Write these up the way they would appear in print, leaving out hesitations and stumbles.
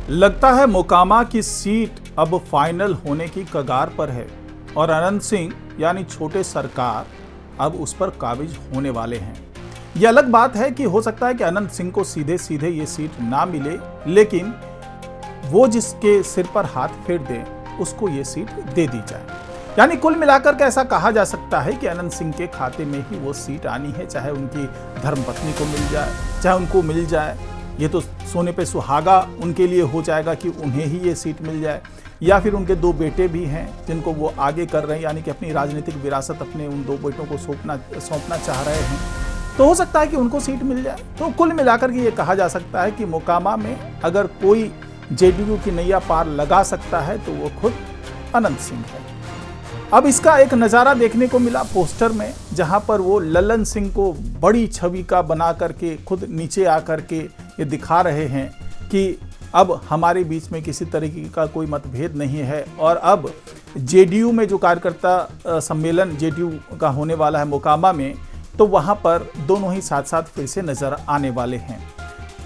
लगता है मोकामा की सीट अब फाइनल होने की कगार पर है और अनंत सिंह यानी छोटे सरकार अब उस पर काबिज होने वाले हैं। यह अलग बात है कि हो सकता है कि अनंत सिंह को सीधे सीधे ये सीट ना मिले, लेकिन वो जिसके सिर पर हाथ फेर दे उसको ये सीट दे दी जाए। यानी कुल मिलाकर के ऐसा कहा जा सकता है कि अनंत सिंह के खाते में ही वो सीट आनी है, चाहे उनकी धर्मपत्नी को मिल जाए, चाहे उनको मिल जाए। ये तो सोने पे सुहागा उनके लिए हो जाएगा कि उन्हें ही ये सीट मिल जाए, या फिर उनके दो बेटे भी हैं जिनको वो आगे कर रहे हैं, यानी कि अपनी राजनीतिक विरासत अपने उन दो बेटों को सौंपना चाह रहे हैं, तो हो सकता है कि उनको सीट मिल जाए। तो कुल मिलाकर के ये कहा जा सकता है कि मोकामा में अगर कोई जेडीयू की नैया पार लगा सकता है तो वो खुद अनंत सिंह है। अब इसका एक नज़ारा देखने को मिला पोस्टर में, जहां पर वो ललन सिंह को बड़ी छवि का बना करके खुद नीचे आकर के ये दिखा रहे हैं कि अब हमारे बीच में किसी तरीके का कोई मतभेद नहीं है। और अब जेडीयू में जो कार्यकर्ता सम्मेलन जेडीयू का होने वाला है मोकामा में, तो वहां पर दोनों ही साथ साथ फिर से नजर आने वाले हैं।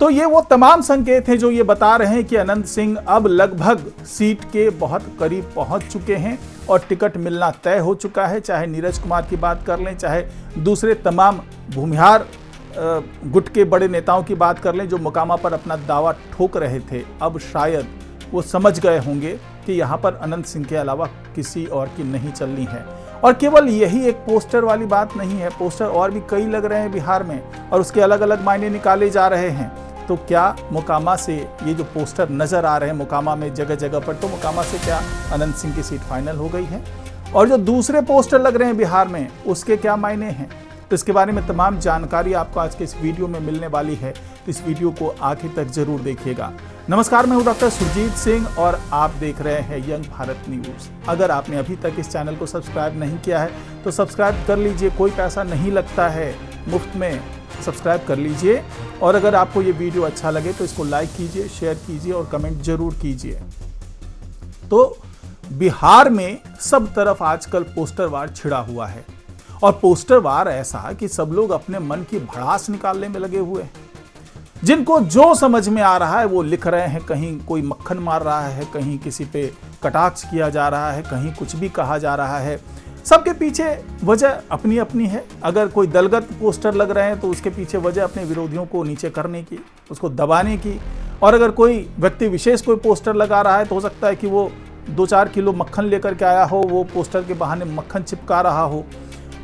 तो ये वो तमाम संकेत हैं जो ये बता रहे हैं कि अनंत सिंह अब लगभग सीट के बहुत करीब पहुंच चुके हैं और टिकट मिलना तय हो चुका है। चाहे नीरज कुमार की बात कर लें, चाहे दूसरे तमाम भूमिहार गुट के बड़े नेताओं की बात कर लें जो मोकामा पर अपना दावा ठोक रहे थे, अब शायद वो समझ गए होंगे कि यहाँ पर अनंत सिंह के अलावा किसी और की नहीं चलनी है। और केवल यही एक पोस्टर वाली बात नहीं है, पोस्टर और भी कई लग रहे हैं बिहार में और उसके अलग अलग मायने निकाले जा रहे हैं। तो क्या मोकामा से ये जो पोस्टर नजर आ रहे हैं मोकामा में जगह जगह पर, तो मोकामा से क्या अनंत सिंह की सीट फाइनल हो गई है? और जो दूसरे पोस्टर लग रहे हैं बिहार में, उसके क्या मायने हैं? तो इसके बारे में तमाम जानकारी आपको आज के इस वीडियो में मिलने वाली है, तो इस वीडियो को आखिर तक जरूर देखिएगा। नमस्कार, मैं हूं डॉक्टर सुरजीत सिंह और आप देख रहे हैं यंग भारत न्यूज। अगर आपने अभी तक इस चैनल को सब्सक्राइब नहीं किया है तो सब्सक्राइब कर लीजिए, कोई पैसा नहीं लगता है, मुफ्त में सब्सक्राइब कर लीजिए। और अगर आपको ये वीडियो अच्छा लगे तो इसको लाइक कीजिए, शेयर कीजिए और कमेंट जरूर कीजिए। तो बिहार में सब तरफ आजकल पोस्टर वार छिड़ा हुआ है और पोस्टर वार ऐसा कि सब लोग अपने मन की भड़ास निकालने में लगे हुए हैं। जिनको जो समझ में आ रहा है वो लिख रहे हैं, कहीं कोई मक्खन मार रहा है, कहीं किसी पे कटाक्ष किया जा रहा है, कहीं कुछ भी कहा जा रहा है। सबके पीछे वजह अपनी अपनी है। अगर कोई दलगत पोस्टर लग रहे हैं तो उसके पीछे वजह अपने विरोधियों को नीचे करने की, उसको दबाने की। और अगर कोई व्यक्ति विशेष कोई पोस्टर लगा रहा है तो हो सकता है कि वो 2-4 किलो मक्खन लेकर के आया हो, वो पोस्टर के बहाने मक्खन चिपका रहा हो।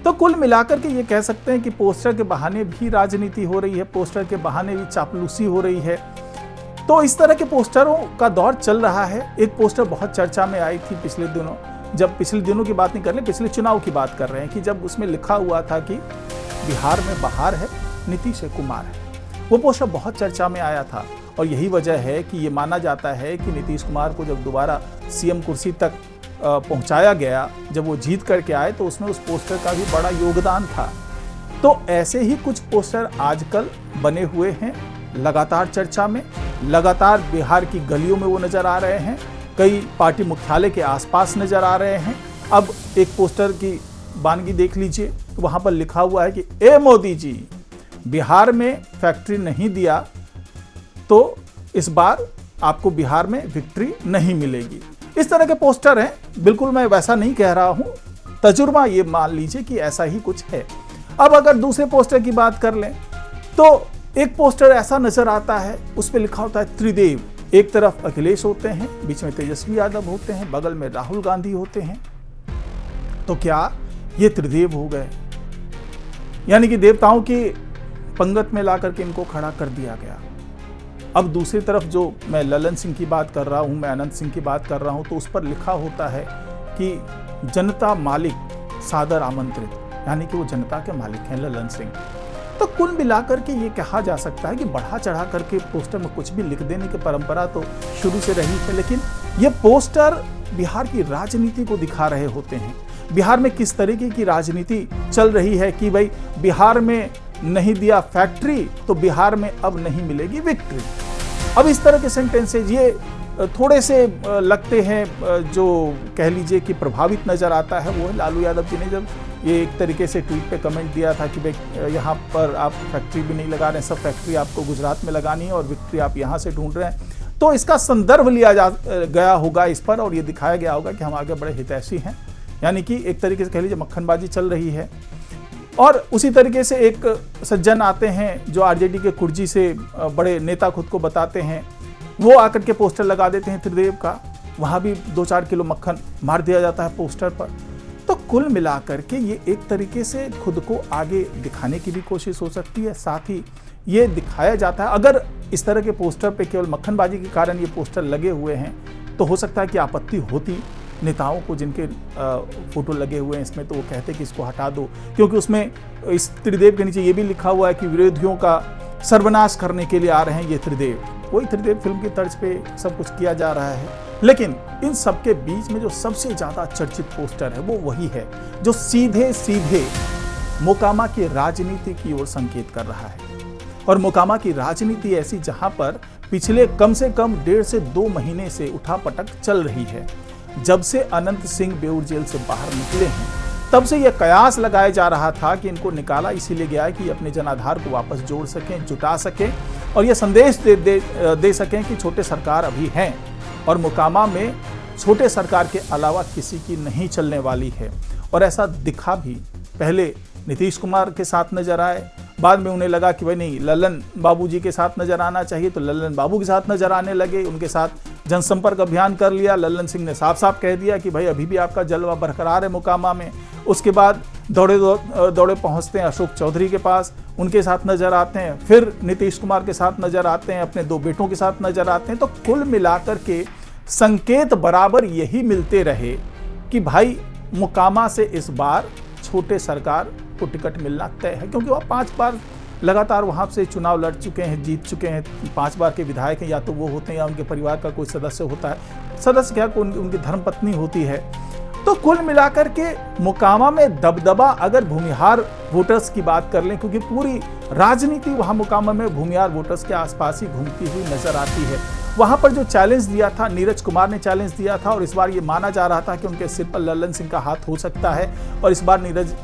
तो कुल मिलाकर के ये कह सकते हैं कि पोस्टर के बहाने भी राजनीति हो रही है, पोस्टर के बहाने भी चापलूसी हो रही है। तो इस तरह के पोस्टरों का दौर चल रहा है। एक पोस्टर बहुत चर्चा में आई थी पिछले दिनों, जब पिछले दिनों की बात नहीं कर रहे, पिछले चुनाव की बात कर रहे हैं, कि जब उसमें लिखा हुआ था कि बिहार में बहार है, नीतीश कुमार है। वो पोस्टर बहुत चर्चा में आया था और यही वजह है कि ये माना जाता है कि नीतीश कुमार को जब दोबारा सीएम कुर्सी तक पहुंचाया गया, जब वो जीत करके आए, तो उसमें उस पोस्टर का भी बड़ा योगदान था। तो ऐसे ही कुछ पोस्टर आजकल बने हुए हैं, लगातार चर्चा में, लगातार बिहार की गलियों में वो नजर आ रहे हैं, कई पार्टी मुख्यालय के आसपास नजर आ रहे हैं। अब एक पोस्टर की बानगी देख लीजिए, तो वहां पर लिखा हुआ है कि ए मोदी जी, बिहार में फैक्ट्री नहीं दिया तो इस बार आपको बिहार में विक्ट्री नहीं मिलेगी। इस तरह के पोस्टर हैं। बिल्कुल मैं वैसा नहीं कह रहा हूं, तजुर्बा ये मान लीजिए कि ऐसा ही कुछ है। अब अगर दूसरे पोस्टर की बात कर लें तो एक पोस्टर ऐसा नजर आता है, उस पर लिखा होता है त्रिदेव। एक तरफ अखिलेश होते हैं, बीच में तेजस्वी यादव होते हैं, बगल में राहुल गांधी होते हैं। तो क्या ये त्रिदेव हो गए? यानी कि देवताओं की पंगत में ला करके इनको खड़ा कर दिया गया। अब दूसरी तरफ जो मैं ललन सिंह की बात कर रहा हूं, मैं अनंत सिंह की बात कर रहा हूं, तो उस पर लिखा होता है कि जनता मालिक सादर आमंत्रित, यानी कि वो जनता के मालिक हैं ललन सिंह। तो कुल मिलाकर के ये कहा जा सकता है कि बढ़ा चढ़ा करके पोस्टर में कुछ भी लिख देने की परंपरा तो शुरू से रही है, लेकिन ये पोस्टर बिहार की राजनीति को दिखा रहे होते हैं। बिहार में किस तरीके की राजनीति चल रही है कि भाई बिहार में नहीं दिया फैक्ट्री तो बिहार में अब नहीं मिलेगी विक्ट्री। अब इस तरह के सेंटेंसेज ये थोड़े से लगते हैं, जो कह लीजिए कि प्रभावित नजर आता है वो है लालू यादव जी ने जब ये एक तरीके से ट्वीट पे कमेंट दिया था कि भाई यहाँ पर आप फैक्ट्री भी नहीं लगा रहे हैं, सब फैक्ट्री आपको गुजरात में लगानी है और विक्ट्री आप यहाँ से ढूंढ रहे हैं। तो इसका संदर्भ लिया गया होगा इस पर, और ये दिखाया गया होगा कि हम आगे बड़े हितैषी हैं, यानी कि एक तरीके से कह लीजिए मक्खनबाजी चल रही है। और उसी तरीके से एक सज्जन आते हैं जो आरजेडी के कुर्जी से बड़े नेता खुद को बताते हैं, वो आकर के पोस्टर लगा देते हैं त्रिदेव का, वहाँ भी 2-4 किलो मक्खन मार दिया जाता है पोस्टर पर। तो कुल मिलाकर के ये एक तरीके से खुद को आगे दिखाने की भी कोशिश हो सकती है, साथ ही ये दिखाया जाता है अगर इस तरह के पोस्टर पे केवल मक्खनबाजी के कारण ये पोस्टर लगे हुए हैं तो हो सकता है कि आपत्ति होती नेताओं को जिनके फोटो लगे हुए हैं इसमें, तो वो कहते कि इसको हटा दो, क्योंकि उसमें इस त्रिदेव के नीचे ये भी लिखा हुआ है कि विरोधियों का सर्वनाश करने के लिए आ रहे हैं ये त्रिदेव। वही त्रिदेव फिल्म की तर्ज पे सब कुछ किया जा रहा है, लेकिन इन सबके बीच में जो सबसे ज्यादा चर्चित पोस्टर है वो वही है जो सीधे सीधे मोकामा की राजनीति की ओर संकेत कर रहा है। और मोकामा की राजनीति ऐसी जहां पर पिछले कम से कम 1.5 से 2 महीने से उठापटक चल रही है। जब से अनंत सिंह बेऊर जेल से बाहर निकले हैं तब से यह कयास लगाया जा रहा था कि इनको निकाला इसीलिए गया है कि अपने जनाधार को वापस जोड़ सकें, जुटा सकें और यह संदेश दे सकें कि छोटे सरकार अभी हैं और मोकामा में छोटे सरकार के अलावा किसी की नहीं चलने वाली है। और ऐसा दिखा भी, पहले नीतीश कुमार के साथ नजर आए, बाद में उन्हें लगा कि भाई नहीं, लल्लन बाबू जी के साथ नजर आना चाहिए, तो लल्लन बाबू के साथ नजर आने लगे, उनके साथ जनसंपर्क अभियान कर लिया। लल्लन सिंह ने साफ साफ कह दिया कि भाई अभी भी आपका जलवा बरकरार है मोकामा में। उसके बाद दौड़े पहुंचते हैं अशोक चौधरी के पास, उनके साथ नजर आते हैं, फिर नीतीश कुमार के साथ नजर आते हैं, अपने 2 बेटों के साथ नजर आते हैं। तो कुल मिलाकर के संकेत बराबर यही मिलते रहे कि भाई मोकामा से इस बार छोटे सरकार को टिकट मिलना तय है, क्योंकि वह 5 बार लगातार वहां से चुनाव लड़ चुके हैं, जीत चुके हैं। 5 बार के विधायक हैं, या तो वो होते हैं या उनके परिवार का कोई सदस्य होता है, सदस्य क्या उनकी धर्मपत्नी होती है। तो कुल मिलाकर के मोकामा में दबदबा, अगर भूमिहार वोटर्स की बात कर लें, क्योंकि पूरी राजनीति वहां मोकामा में भूमिहार वोटर्स के आसपास ही घूमती हुई नजर आती है। वहां पर जो चैलेंज दिया था, नीरज कुमार ने चैलेंज दिया था, और इस बार ये माना जा रहा था कि उनके सिर पर लल्लन सिंह का हाथ हो सकता है और इस बार नीरज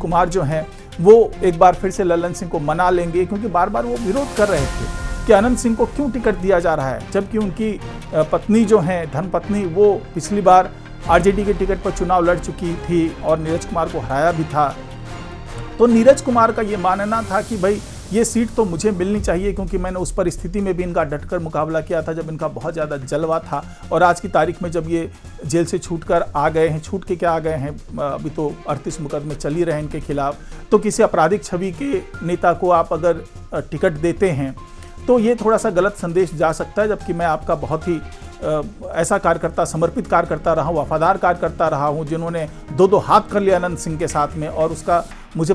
कुमार जो हैं वो एक बार फिर से लल्लन सिंह को मना लेंगे, क्योंकि बार बार वो विरोध कर रहे थे कि अनंत सिंह को क्यों टिकट दिया जा रहा है, जबकि उनकी पत्नी जो है, धर्मपत्नी, वो पिछली बार आरजेडी के टिकट पर चुनाव लड़ चुकी थी और नीरज कुमार को हराया भी था। तो नीरज कुमार का ये मानना था कि भाई ये सीट तो मुझे मिलनी चाहिए, क्योंकि मैंने उस परिस्थिति में भी इनका डटकर मुकाबला किया था जब इनका बहुत ज़्यादा जलवा था, और आज की तारीख में जब ये जेल से छूटकर आ गए हैं, छूट के क्या आ गए हैं, अभी तो 38 मुकदमे चल ही रहे हैं इनके खिलाफ। तो किसी आपराधिक छवि के नेता को आप अगर टिकट देते हैं तो ये थोड़ा सा गलत संदेश जा सकता है, जबकि मैं आपका बहुत ही ऐसा कार्यकर्ता, समर्पित कार्यकर्ता रहा हूँ, वफादार कार्यकर्ता रहा हूँ, जिन्होंने 2-2 हाथ कर लिया अनंत सिंह के साथ में, और उसका मुझे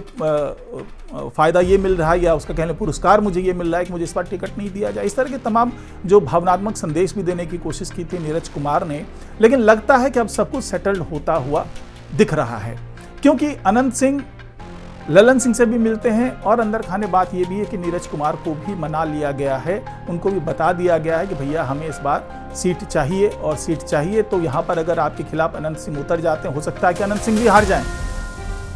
फ़ायदा ये मिल रहा है, या उसका कहने पुरस्कार मुझे ये मिल रहा है कि मुझे इस बार टिकट नहीं दिया जाए। इस तरह के तमाम जो भावनात्मक संदेश भी देने की कोशिश की थी नीरज कुमार ने, लेकिन लगता है कि अब सब कुछ सेटल्ड होता हुआ दिख रहा है, क्योंकि अनंत सिंह लल्लन सिंह से भी मिलते हैं, और अंदर खाने बात ये भी है कि नीरज कुमार को भी मना लिया गया है, उनको भी बता दिया गया है कि भैया हमें इस बार सीट चाहिए, और सीट चाहिए तो यहाँ पर अगर आपके खिलाफ अनंत सिंह उतर जाते हैं, हो सकता है कि अनंत सिंह भी हार जाएं,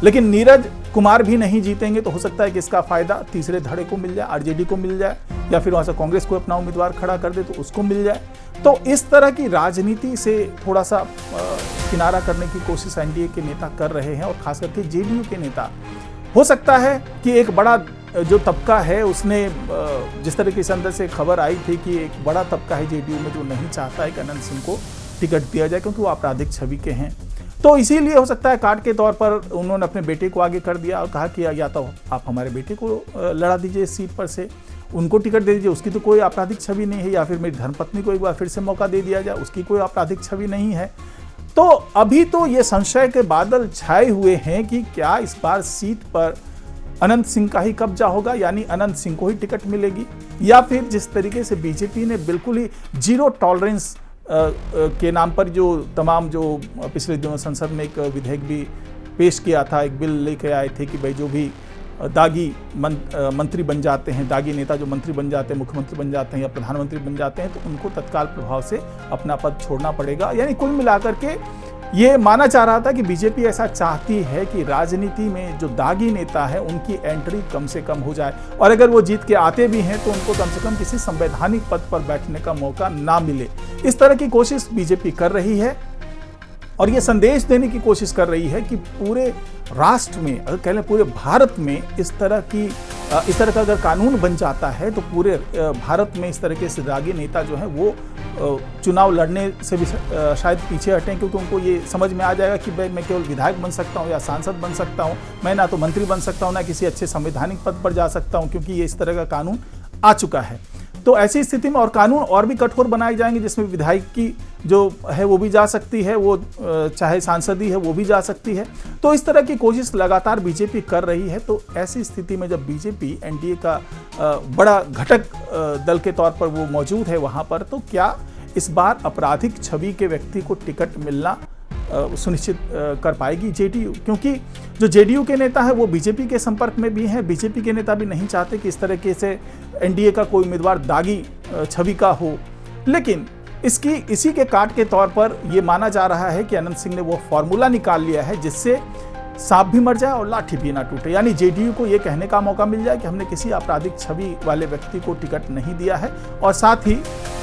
लेकिन नीरज कुमार भी नहीं जीतेंगे, तो हो सकता है कि इसका फायदा तीसरे धड़े को मिल जाए, आरजेडी को मिल जाए, या फिर वहाँ से कांग्रेस को अपना उम्मीदवार खड़ा कर दे तो उसको मिल जाए। तो इस तरह की राजनीति से थोड़ा सा किनारा करने की कोशिश एनडीए के नेता कर रहे हैं, और खास करके जेडीयू के नेता। हो सकता है कि एक बड़ा जो तबका है उसने, जिस तरीके से अंदर से खबर आई थी कि एक बड़ा तबका है जेडीयू में जो नहीं चाहता है कि अनंत सिंह को टिकट दिया जाए, क्योंकि वो आपराधिक छवि के हैं। तो इसीलिए हो सकता है कार्ड के तौर पर उन्होंने अपने बेटे को आगे कर दिया और कहा कि या तो आप हमारे बेटे को लड़ा दीजिए इस सीट पर से, उनको टिकट दे दीजिए, उसकी तो कोई आपराधिक छवि नहीं है, या फिर मेरी धर्मपत्नी को एक बार फिर से मौका दे दिया जाए, उसकी कोई आपराधिक छवि नहीं है। तो अभी तो ये संशय के बादल छाए हुए हैं कि क्या इस बार सीट पर अनंत सिंह का ही कब्जा होगा, यानी अनंत सिंह को ही टिकट मिलेगी, या फिर जिस तरीके से बीजेपी ने बिल्कुल ही जीरो टॉलरेंस के नाम पर जो तमाम जो पिछले दिनों संसद में एक विधेयक भी पेश किया था, एक बिल लेके आए थे कि भाई जो भी दागी मंत्री बन जाते हैं, दागी नेता जो मंत्री बन जाते हैं, मुख्यमंत्री बन जाते हैं या प्रधानमंत्री बन जाते हैं, तो उनको तत्काल प्रभाव से अपना पद छोड़ना पड़ेगा। यानी कुल मिलाकर के ये माना जा रहा था कि बीजेपी ऐसा चाहती है कि राजनीति में जो दागी नेता है उनकी एंट्री कम से कम हो जाए, और अगर वो जीत के आते भी हैं तो उनको कम से कम किसी संवैधानिक पद पर बैठने का मौका ना मिले। इस तरह की कोशिश बीजेपी कर रही है और ये संदेश देने की कोशिश कर रही है कि पूरे राष्ट्र में, अगर कह लें पूरे भारत में इस तरह का अगर कानून बन जाता है तो पूरे भारत में इस तरीके से दागी नेता जो हैं वो चुनाव लड़ने से भी शायद पीछे हटें, क्योंकि उनको ये समझ में आ जाएगा कि भाई मैं केवल विधायक बन सकता हूँ या सांसद बन सकता हूँ, मैं ना तो मंत्री बन सकता हूँ ना किसी अच्छे संवैधानिक पद पर जा सकता हूँ, क्योंकि ये इस तरह का कानून आ चुका है। तो ऐसी स्थिति में और कानून और भी कठोर बनाए जाएंगे, जिसमें विधायक की जो है वो भी जा सकती है, वो चाहे सांसदी है वो भी जा सकती है। तो इस तरह की कोशिश लगातार बीजेपी कर रही है। तो ऐसी स्थिति में जब बीजेपी एनडीए का बड़ा घटक दल के तौर पर वो मौजूद है वहाँ पर, तो क्या इस बार आपराधिक छवि के व्यक्ति को टिकट मिलना सुनिश्चित कर पाएगी जेडीयू? क्योंकि जो जेडीयू के नेता है वो बीजेपी के संपर्क में भी हैं। बीजेपी के नेता भी नहीं चाहते कि इस तरीके से एनडीए का कोई उम्मीदवार दागी छवि का हो, लेकिन इसी के काट के तौर पर यह माना जा रहा है कि अनंत सिंह ने वो फॉर्मूला निकाल लिया है जिससे सांप भी मर जाए और लाठी भी ना टूटे। यानी जेडीयू को ये कहने का मौका मिल जाए कि हमने किसी आपराधिक छवि वाले व्यक्ति को टिकट नहीं दिया है, और साथ ही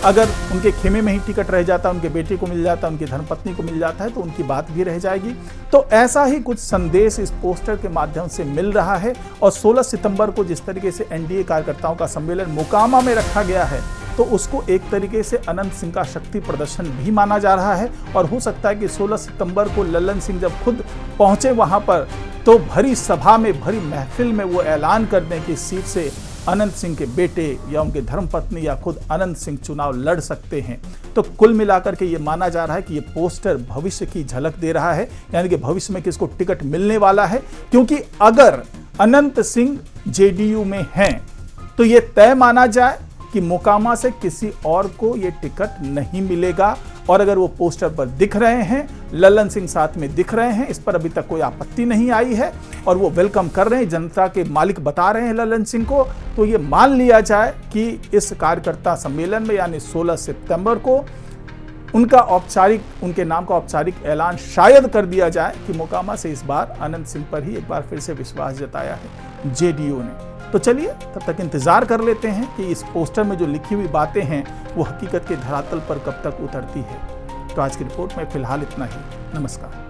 अगर उनके खेमे में ही टिकट रह जाता, उनके बेटे को मिल जाता, उनकी धर्मपत्नी को मिल जाता है तो उनकी बात भी रह जाएगी। तो ऐसा ही कुछ संदेश इस पोस्टर के माध्यम से मिल रहा है। और 16 सितंबर को जिस तरीके से एनडीए कार्यकर्ताओं का सम्मेलन मोकामा में रखा गया है, तो उसको एक तरीके से अनंत सिंह का शक्ति प्रदर्शन भी माना जा रहा है। और हो सकता है कि 16 सितंबर को लल्लन सिंह जब खुद पहुंचे वहां पर, तो भरी सभा में, भरी महफिल में वो ऐलान कर दें कि इस सीट से अनंत सिंह के बेटे या उनके धर्मपत्नी या खुद अनंत सिंह चुनाव लड़ सकते हैं। तो कुल मिलाकर के ये माना जा रहा है कि ये पोस्टर भविष्य की झलक दे रहा है, यानी कि भविष्य में किसको टिकट मिलने वाला है। क्योंकि अगर अनंत सिंह जेडीयू में हैं तो ये तय माना जाए कि मोकामा से किसी और को ये टिकट नहीं मिलेगा। और अगर वो पोस्टर पर दिख रहे हैं, लल्लन सिंह साथ में दिख रहे हैं, इस पर अभी तक कोई आपत्ति नहीं आई है और वो वेलकम कर रहे हैं, जनता के मालिक बता रहे हैं लल्लन सिंह को, तो ये मान लिया जाए कि इस कार्यकर्ता सम्मेलन में यानी 16 सितंबर को उनके नाम का औपचारिक ऐलान शायद कर दिया जाए कि मोकामा से इस बार अनंत सिंह पर ही एक बार फिर से विश्वास जताया है जेडीयू ने। तो चलिए तब तक इंतजार कर लेते हैं कि इस पोस्टर में जो लिखी हुई बातें हैं वो हकीकत के धरातल पर कब तक उतरती है। तो आज की रिपोर्ट में फिलहाल इतना ही। नमस्कार।